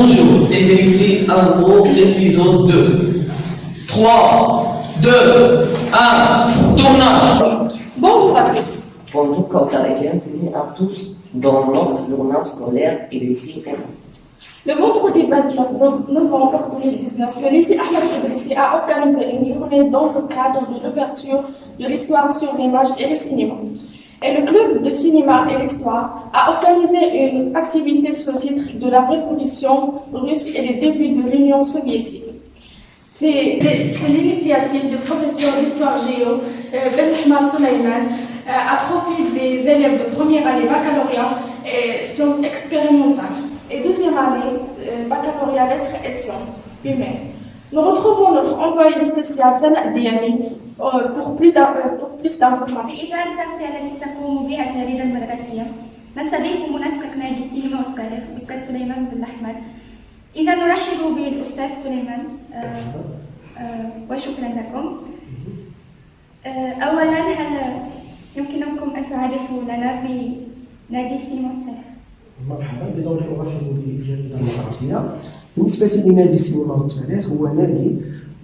Bonjour et bienvenue à l'épisode 2. 3, 2, 1, tournage. Bonjour à tous. Bonjour Kautar et bienvenue à tous dans notre journal scolaire Idrissi M. Le vendredi 29 novembre 2019, le lycée Ahmed Idrissi a organisé une journée dans le cadre de l'ouverture de l'histoire sur l'image et le cinéma. Et le club de cinéma et l'histoire a organisé une activité sous le titre de la révolution russe et les débuts de l'Union soviétique. C'est l'initiative du professeur d'histoire géo Belhmar Souleyman à profit des élèves de première année baccalauréat et sciences expérimentales et deuxième année baccalauréat lettres et sciences humaines. Nous retrouvons notre envoyé spécial Sana Diani pour plus d'informations. في إطار التغطية التي تقوم بها الجريدة المدرسية نستضيف منسق نادي السينما والتاريخ الأستاذ سليمان بن الأحمر. إذا نرحب بالأستاذ سليمان وشكرا لكم. أولا هل يمكنكم أن تعرفوا لنا بنادي السينما والتاريخ؟ مرحبا، بدوري ارحب بالجريده المدرسيه. بالنسبه لنادي السينما والتاريخ هو نادي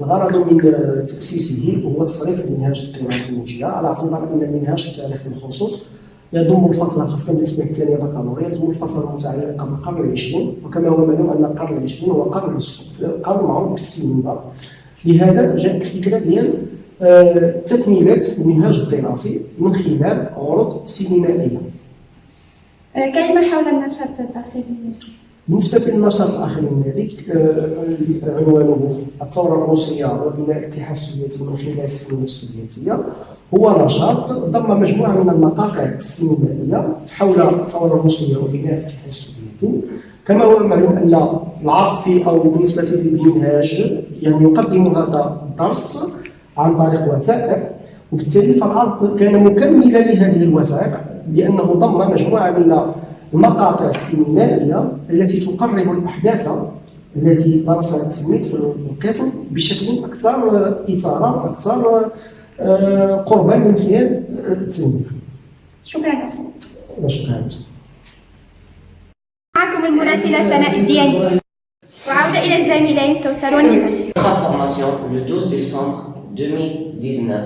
الغرض من تاسيسه هو تصريف المنهاج الدراسي الموجهه على اعتبار ان منهاج التاريخ بالخصوص يضم الفتره خاصه بالنسبه للثانيه بكالوريا يضم الفتره المتعلقه بالقرن العشرين، وكما هو معلوم ان القرن العشرين هو قرن معروف بالسينما. لهذا جاءت الفكره ديال تكمله المنهاج الدراسي من خلال عروض سينمائيه. كلمة حول النشاط الأخير. بالنسبة للنشاط الأخير للنادي عنوانه الثورة الروسية وبناء الاتحاد السوفيتي من خلال السينما السوفيتية. هو نشاط ضم مجموعة من المقاطع السينمائية حول الثورة الروسية وبناء الاتحاد السوفيتي. كما هو معلوم أن العرض فيه أو بالنسبة للمنهاج يعني يقدم هذا الدرس عن طريق وثائق، وبالتالي فالعرض كان مكملا لهذه الوثائق لأنه ضم مجموعة من المقاطع السينمائية التي تقرب الأحداث التي درسها التلميذ في القسم بشكل أكثر إثارة وأكثر قربا من خلال التلميذ. شكرا أستاذ. شكرا. معكم المراسلة سناء الدياني. وعودة إلى الزميلين كوثر ونزل. Information le 12 décembre 2019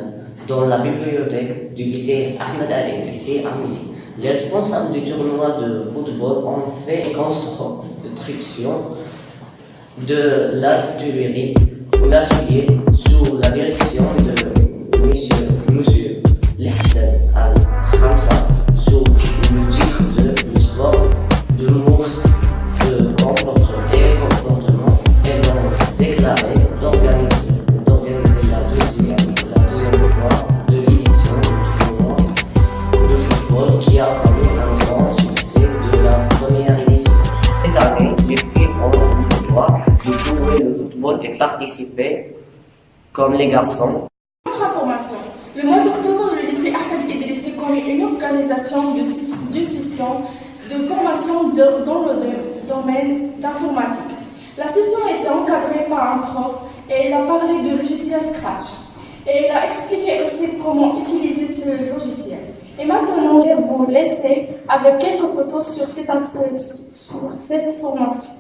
dans la bibliothèque du lycée Ahmed Al-Idrissi à Mili. Les responsables du tournoi de football ont fait une construction de l'atelier sous la direction de monsieur Lihsan Al-Khamsa sous le titre de le sport de mousse de comportement et l'ont déclaré d'organiser la deuxième fois de l'édition du tournoi de football qui a connu un grand succès de la première édition. Cette année, les filles ont le droit de jouer le football et participer comme les garçons. Autre information, le mois d'octobre, le lycée Ahmed Idrissi connaît une organisation de session de formation dans le domaine d'informatique. La session a été encadrée par un prof et il a parlé de logiciel Scratch. Et il a expliqué aussi comment utiliser ce logiciel. Et maintenant, je vais vous laisser avec quelques photos sur cette formation.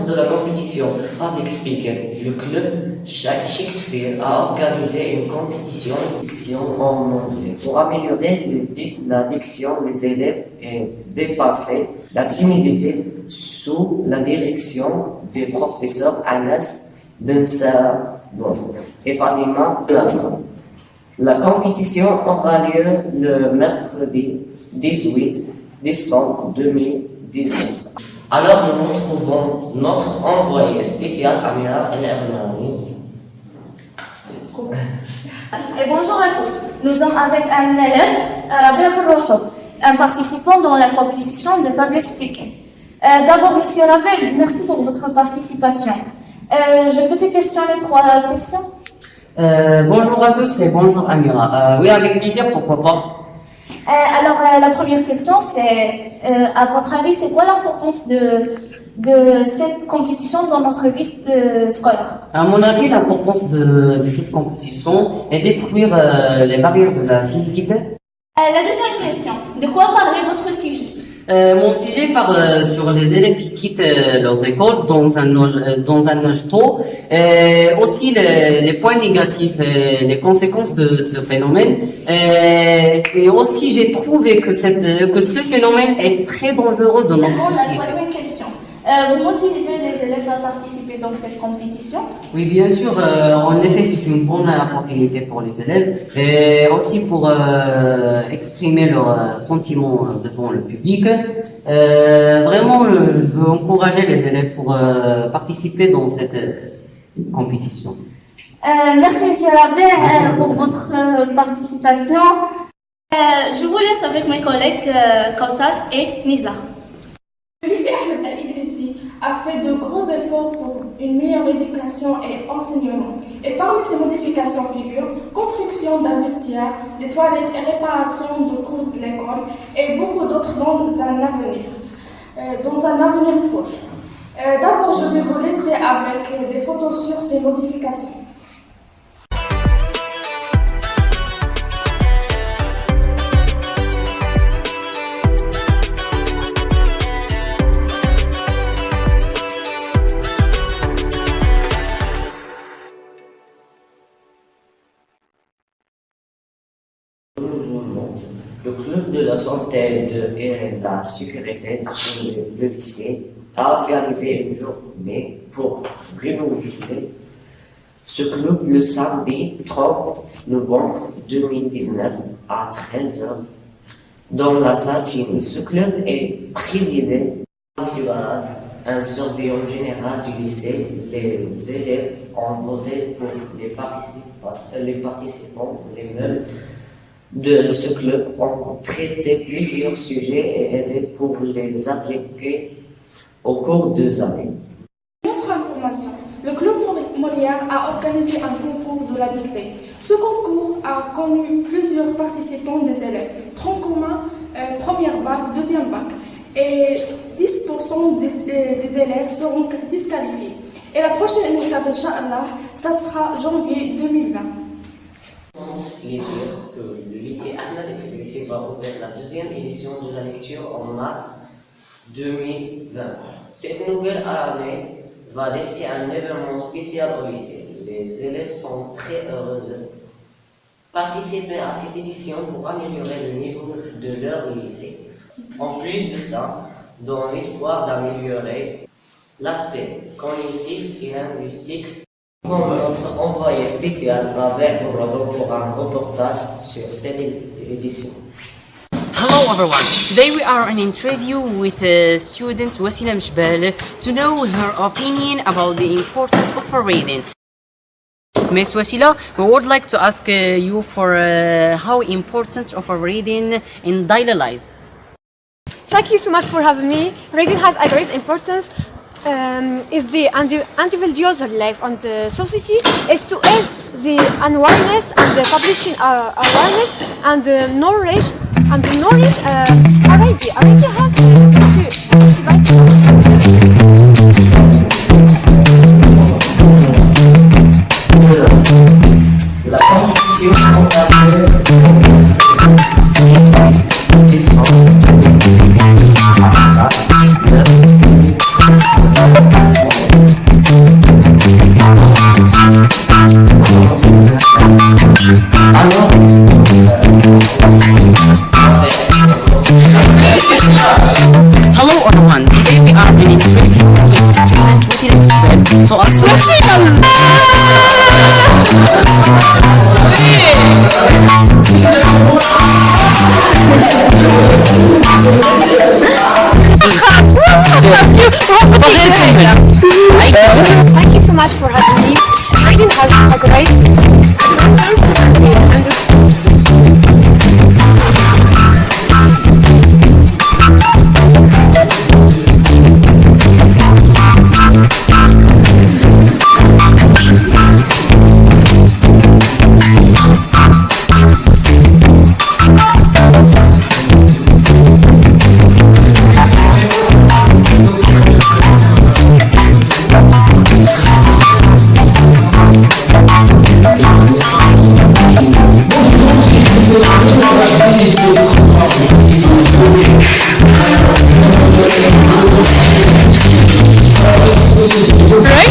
De la compétition Public Speaker, le club Shakespeare a organisé une compétition de diction en anglais pour améliorer la diction des élèves et dépasser la timidité sous la direction des professeurs Anas Ben Sabour et Fatima Blanca. La compétition aura lieu le mercredi 18 décembre 2019. Alors nous retrouvons notre envoyé spécial Amira El Ermani. Et bonjour à tous. Nous sommes avec un élève, Rabia Bourroho, un participant dans la compétition de Public Speaking. D'abord, Monsieur Rabel, merci pour votre participation. Je peux te questionner 3 questions. Bonjour à tous et bonjour Amira. Oui, avec plaisir, pourquoi pas. La première question, c'est, à votre avis, c'est quoi l'importance de cette compétition dans notre vie scolaire? À mon avis, l'importance de cette compétition est détruire les barrières de la timidité. La deuxième question, de quoi parlez votre sujet? Mon sujet parle sur les élèves qui quittent leurs écoles dans un âge tôt, aussi les points négatifs et les conséquences de ce phénomène. Et aussi, j'ai trouvé que ce phénomène est très dangereux dans notre société. La troisième question, vous motivez les élèves à participer dans cette compétition? Oui, bien sûr. En effet, c'est une bonne opportunité pour les élèves et aussi pour exprimer leurs sentiments devant le public. Vraiment, je veux encourager les élèves pour participer dans cette compétition. Merci, Monsieur Rabé, pour votre participation. Je vous laisse avec mes collègues Kaussar et Nisa. Le lycée Ahmed Al-Idrissi a fait de gros efforts pour une meilleure éducation et enseignement. Et parmi ces modifications figurent construction d'un vestiaire, des toilettes et réparation de cours de l'école et beaucoup d'autres dans un avenir proche. D'abord, je vais vous laisser avec des photos sur ces modifications. Le club de la santé et de la sécurité de le lycée a organisé une journée pour renouveler ce club le samedi 30 novembre 2019 à 13h dans la salle Chini. Ce club est présidé par M. Barad, un surveillant général du lycée. Les élèves ont voté pour les participants, les membres de ce club ont traité plusieurs sujets et aidé pour les appliquer au cours des années. Autre information, le club Molière a organisé un concours de la dictée. Ce concours a connu plusieurs participants des élèves, tronc commun, première vague, deuxième vague, et 10% des élèves seront disqualifiés. Et la prochaine étape, Inch'Allah, ça sera janvier 2020. Les dire que le lycée Ahmed El-Idrissi va ouvrir la deuxième édition de la lecture en mars 2020. Cette nouvelle année va laisser un événement spécial au lycée. Les élèves sont très heureux de participer à cette édition pour améliorer le niveau de leur lycée. En plus de ça, dans l'espoir d'améliorer l'aspect cognitif et linguistique, notre envoyé spécial va vers Bordeaux pour un reportage sur cette édition. Hello everyone, today we are in an interview with student Wasila Mshbal to know her opinion about the importance of reading. Miss Wasila, we would like to ask you for how important of reading in daily lives. Thank you so much for having me. Reading has a great importance. Is the individual's life on the society is to aid the awareness and the publishing awareness and the knowledge Arabia has to La Constitution Hello everyone, today we are in an interview with student Wasila Mshbal to ask Thank you so much for having me. Reading has a great importance and Right?